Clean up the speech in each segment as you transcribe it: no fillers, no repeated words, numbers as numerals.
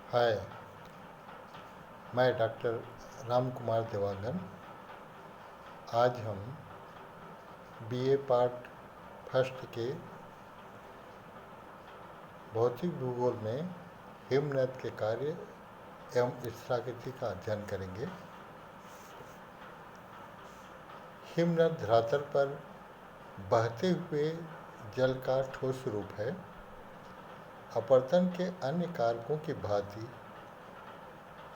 हाय, मैं डॉक्टर राम कुमार देवांगन। आज हम बीए पार्ट फर्स्ट के भौतिक भूगोल में हिमनद के कार्य एवं स्थलाकृति का अध्ययन करेंगे। हिमनद धरातल पर बहते हुए जल का ठोस रूप है। अपरदन के अन्य कारकों की भांति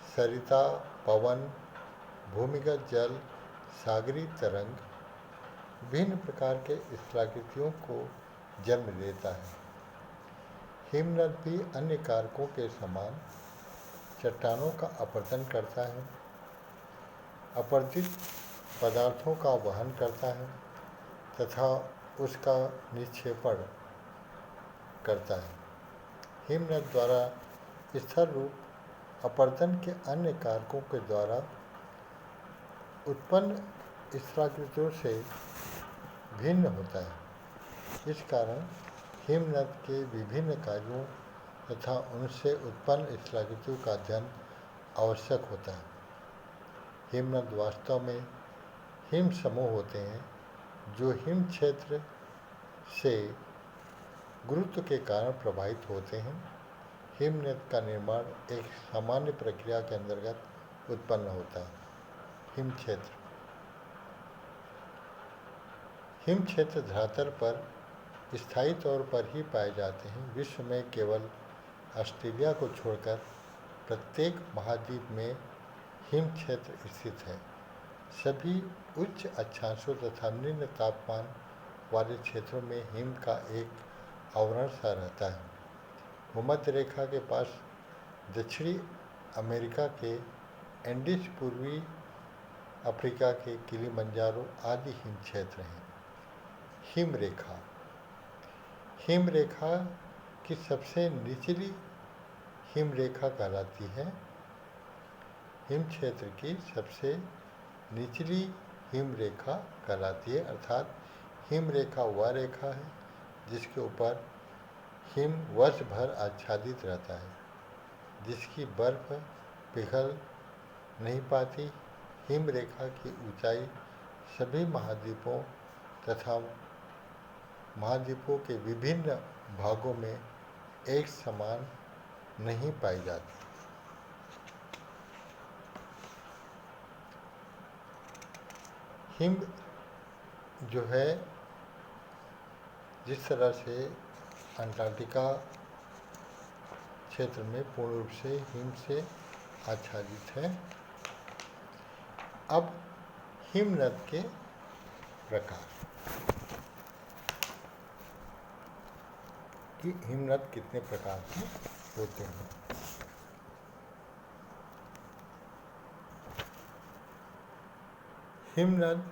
सरिता, पवन, भूमिगत जल, सागरीय तरंग भिन्न प्रकार के स्थलाकृतियों को जन्म देता है। हिमनद भी अन्य कारकों के समान चट्टानों का अपरदन करता है, अपरदित पदार्थों का वहन करता है तथा उसका निक्षेपण करता है। हिमनद द्वारा स्थल रूप अपरदन के अन्य कारकों के द्वारा उत्पन्न स्थलाकृतियों से भिन्न होता है। इस कारण हिमनद के विभिन्न कार्यों तथा उनसे उत्पन्न स्थलाकृतियों का अध्ययन आवश्यक होता है। हिमनद वास्तव में हिम समूह होते हैं जो हिम क्षेत्र से गुरुत्व के कारण प्रभावित होते हैं। हिमनद का निर्माण एक सामान्य प्रक्रिया के अंतर्गत उत्पन्न होता है। हिम क्षेत्र धरातल पर स्थायी तौर पर ही पाए जाते हैं। विश्व में केवल ऑस्ट्रेलिया को छोड़कर प्रत्येक महाद्वीप में हिम क्षेत्र स्थित है। सभी उच्च अक्षांशों तथा निम्न तापमान वाले क्षेत्रों में हिम का एक आवरण सा रहता है। भूमध्य रेखा के पास दक्षिणी अमेरिका के एंडीज, पूर्वी अफ्रीका के किलिमंजारो आदि हिम क्षेत्र हैं। हिम रेखा की सबसे निचली हिम रेखा कहलाती है। हिम क्षेत्र की सबसे निचली हिम रेखा कहलाती है, अर्थात हिम रेखा वह रेखा है जिसके ऊपर हिम वर्ष भर आच्छादित रहता है, जिसकी बर्फ पिघल नहीं पाती। हिम रेखा की ऊंचाई सभी महाद्वीपों तथा महाद्वीपों के विभिन्न भागों में एक समान नहीं पाई जाती। हिम जो है, जिस तरह से अंटार्कटिका क्षेत्र में पूर्ण रूप से हिम से आच्छादित है। अब हिमनद के प्रकार कि हिमनद कितने प्रकार के होते हैं। हिमनद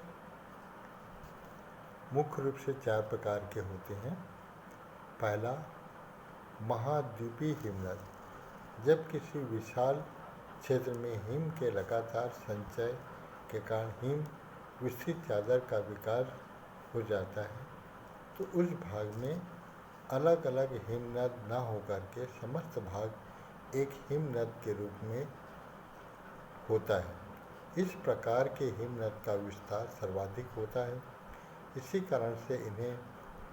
मुख्य रूप से 4 प्रकार के होते हैं। पहला, महाद्वीपीय हिमनद। जब किसी विशाल क्षेत्र में हिम के लगातार संचय के कारण हिम विस्तृत चादर का विकास हो जाता है, तो उस भाग में अलग अलग हिमनद न होकर के समस्त भाग एक हिमनद के रूप में होता है। इस प्रकार के हिमनद का विस्तार सर्वाधिक होता है। इसी कारण से इन्हें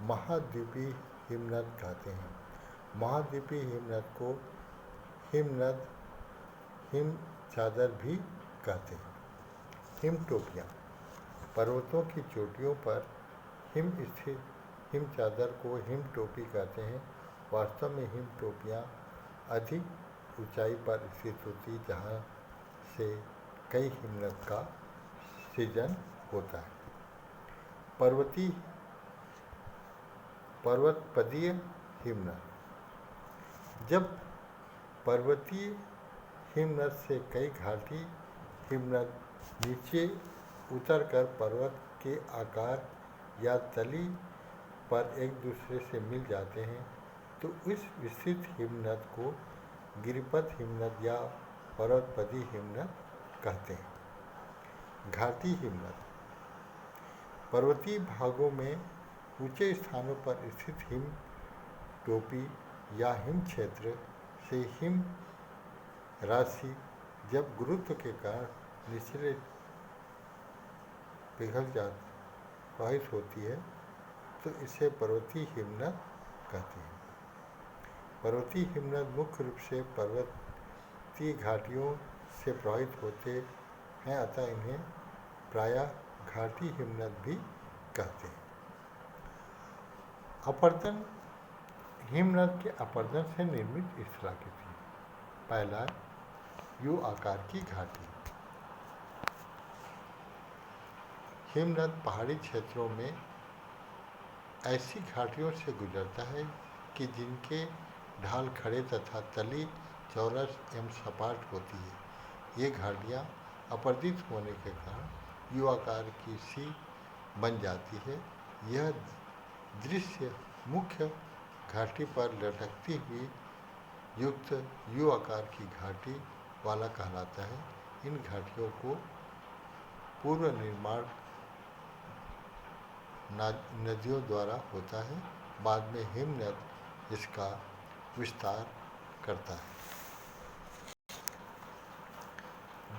महाद्वीपीय हिमनद कहते हैं। महाद्वीपीय हिमनद को हिम चादर भी कहते हैं। हिमटोपियाँ। पर्वतों की चोटियों पर हिम स्थित हिम चादर को हिमटोपी कहते हैं। वास्तव में हिमटोपियाँ अधिक ऊंचाई पर स्थित होती, जहाँ से कई हिमनद का सृजन होता है। पर्वतपदीय हिमनद। जब पर्वतीय हिमनद से कई घाटी हिमनद नीचे उतरकर पर्वत के आकार या तली पर एक दूसरे से मिल जाते हैं, तो इस विस्तृत हिमनद को गिरिपथ हिमनद या पर्वतपदीय हिमनद कहते हैं। घाटी हिमनद। पर्वतीय भागों में ऊंचे स्थानों पर स्थित हिम टोपी या हिम क्षेत्र से हिम राशि जब गुरुत्व के कारण निचले पिघल जा प्रवाहित होती है तो इसे पर्वतीय हिमनद कहते हैं। पर्वतीय हिमनद मुख्य रूप से पर्वतीय घाटियों से प्रवाहित होते हैं, अतः इन्हें प्रायः घाटी हिमनद भी कहते हैं। अपर्दन हिमनद के अपर्दन से निर्मित इस तरह की थी। पहला, यू आकार की घाटी। हिमनद पहाड़ी क्षेत्रों में ऐसी घाटियों से गुजरता है कि जिनके ढाल खड़े तथा तली चौरस एवं सपाट होती है। ये घाटियाँ अपर्दित होने के कारण यू आकार की सी बन जाती है। यह दृश्य मुख्य घाटी पर लटकती हुई युक्त यू आकार की घाटी वाला कहलाता है। इन घाटियों को पूर्व निर्माण नदियों द्वारा होता है, बाद में हिमनद इसका विस्तार करता है।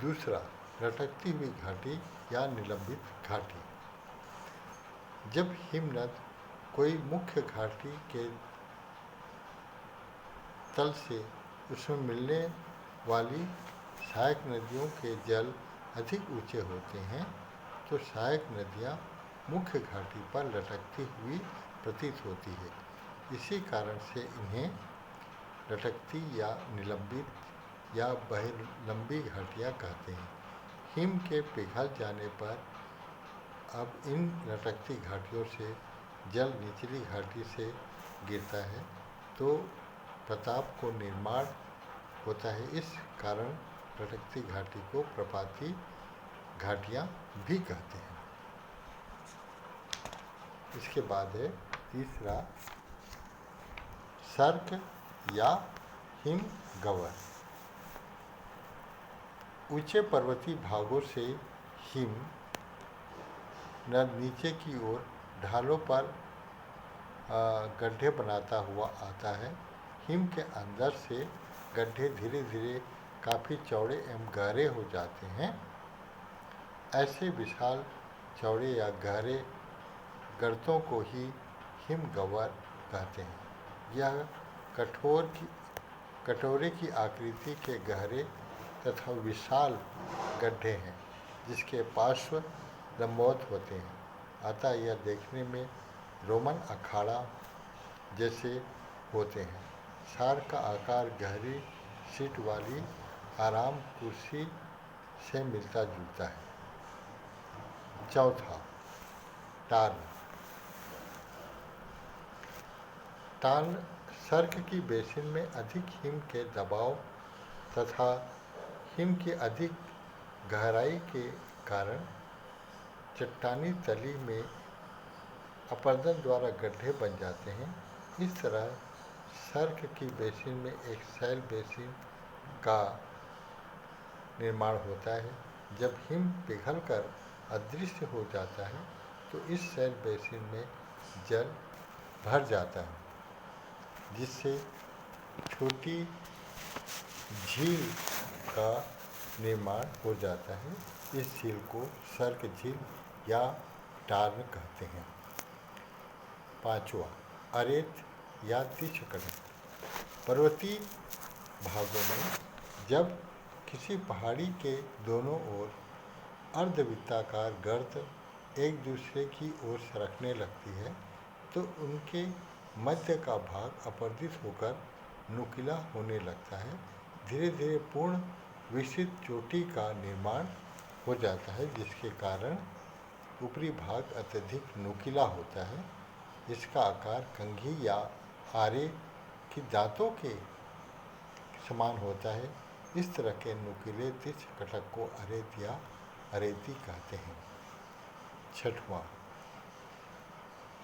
दूसरा, लटकती हुई घाटी या निलंबित घाटी। जब हिमनद कोई मुख्य घाटी के तल से उसमें मिलने वाली सहायक नदियों के जल अधिक ऊंचे होते हैं तो सहायक नदियाँ मुख्य घाटी पर लटकती हुई प्रतीत होती है। इसी कारण से इन्हें लटकती या निलंबित या बहिर्लंबी घाटियाँ कहते हैं। हिम के पिघल जाने पर अब इन लटकती घाटियों से जल निचली घाटी से गिरता है तो प्रताप को निर्माण होता है। इस कारण लटकती घाटी को प्रपाती घाटियाँ भी कहते हैं। इसके बाद है तीसरा, सर्क या हिमगह्वर। ऊंचे पर्वतीय भागों से हिम नद नीचे की ओर ढालों पर गड्ढे बनाता हुआ आता है। हिम के अंदर से गड्ढे धीरे धीरे काफ़ी चौड़े एवं गहरे हो जाते हैं। ऐसे विशाल चौड़े या गहरे गर्तों को ही हिमगह्वर कहते हैं। यह कटोरे की आकृति के गहरे तथा विशाल गड्ढे हैं जिसके पार्श्व लंबवत होते हैं, अतः यह देखने में रोमन अखाड़ा जैसे होते हैं। सार का आकार गहरी सीट वाली आराम कुर्सी से मिलता जुलता है। चौथा, टार्न। टार्न सर्क की बेसिन में अधिक हिम के दबाव तथा हिम की अधिक गहराई के कारण चट्टानी तली में अपर्दन द्वारा गड्ढे बन जाते हैं। इस तरह सर्क की बेसिन में एक शैल बेसिन का निर्माण होता है। जब हिम पिघलकर अदृश्य हो जाता है तो इस शैल बेसिन में जल भर जाता है जिससे छोटी झील का निर्माण हो जाता है। इस झील को सर्क झील या टार्न कहते हैं। पांचवा, अरेत या तिछकड़। पर्वतीय भागों में जब किसी पहाड़ी के दोनों ओर अर्धवृत्ताकार गर्त एक दूसरे की ओर सरकने लगती है तो उनके मध्य का भाग अपर्दित होकर नुकीला होने लगता है। धीरे धीरे पूर्ण विस्तृत चोटी का निर्माण हो जाता है जिसके कारण ऊपरी भाग अत्यधिक नुकीला होता है। इसका आकार कंघी या आरे की दांतों के समान होता है। इस तरह के नुकीले तिछ कटक को अरेत या अरेती कहते हैं। छठवां,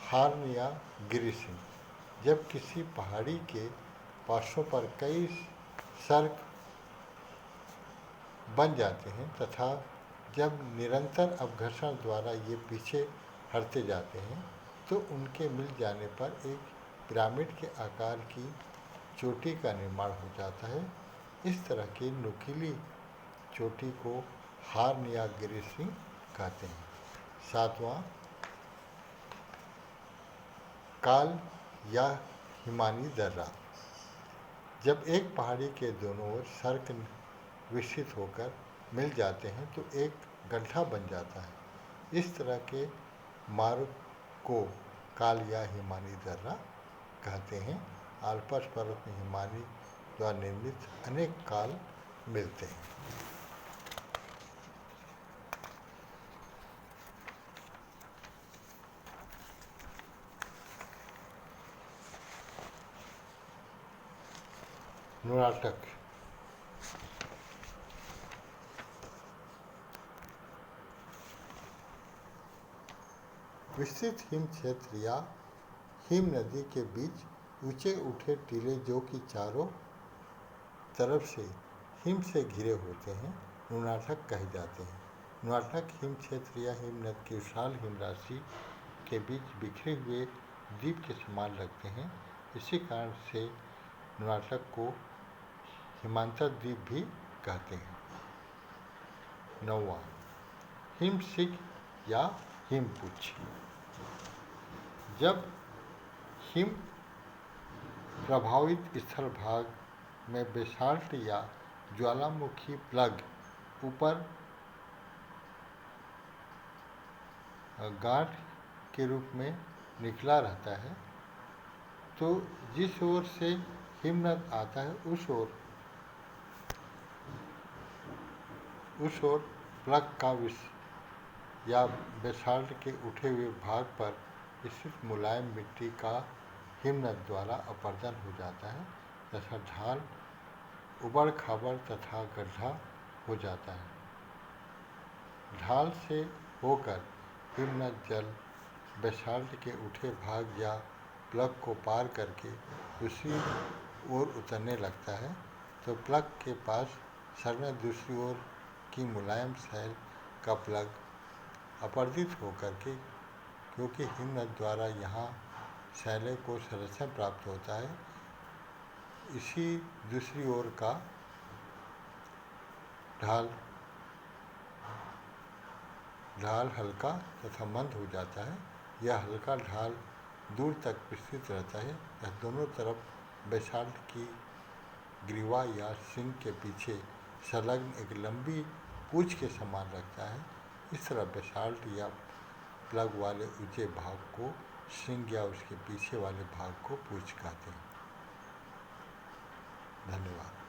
हार्न या गिरिसिंग। जब किसी पहाड़ी के पार्श्वों पर कई सर्क बन जाते हैं तथा जब निरंतर अपघर्षण द्वारा ये पीछे हटते जाते हैं तो उनके मिल जाने पर एक पिरामिड के आकार की चोटी का निर्माण हो जाता है। इस तरह की नुकीली चोटी को हार्न या गिरिश्री कहते हैं। 7वां, काल या हिमानी दर्रा। जब एक पहाड़ी के दोनों ओर सर्क विकसित होकर मिल जाते हैं तो एक गड्ढा बन जाता है। इस तरह के मार्ग को काल या हिमानी दर्रा कहते हैं। आल्प्स पर्वत में हिमानी द्वारा निर्मित अनेक काल मिलते हैं। नुनाटक। विस्तृत हिम क्षेत्र या हिम नदी के बीच ऊंचे उठे टीले जो कि चारों तरफ से हिम से घिरे होते हैं, नुनाटक कहे जाते हैं। नुनाटक हिम क्षेत्र या हिम नद की विशाल हिम राशि के बीच बिखरे हुए द्वीप के समान लगते हैं। इसी कारण से नुनाटक को हिमांतर द्वीप भी कहते हैं। 9वां, हिमशिख या हिमपुच्छ। जब हिम प्रभावित स्थल भाग में बेसाल्ट या ज्वालामुखी प्लग ऊपर गांठ के रूप में निकला रहता है, तो जिस ओर से हिमनद आता है उस ओर प्लग का या बेसाल्ट के उठे हुए भाग पर स्थित मुलायम मिट्टी का हिमनद द्वारा अपरदन हो जाता है तथा ढाल उबड़ खाबड़ तथा गड्ढा हो जाता है। ढाल से होकर हिमनद जल बेसाल्ट के उठे भाग या प्लग को पार करके दूसरी ओर उतरने लगता है, तो प्लग के पास सड़ने दूसरी ओर की मुलायम सैल का प्लग अपरदित होकर के, क्योंकि हिमनद द्वारा यहाँ सैले को संरक्षण प्राप्त होता है, इसी दूसरी ओर का ढाल हल्का तथा मंद हो जाता है। यह हल्का ढाल दूर तक विस्तृत रहता है। यह दोनों तरफ बेसाल्ट की ग्रीवा या सिंग के पीछे संलग्न एक लंबी पूंछ के समान लगता है। इस तरह बेसाल्ट या प्लग वाले ऊंचे भाग को सिंग या उसके पीछे वाले भाग को पूंछ कहते हैं। धन्यवाद।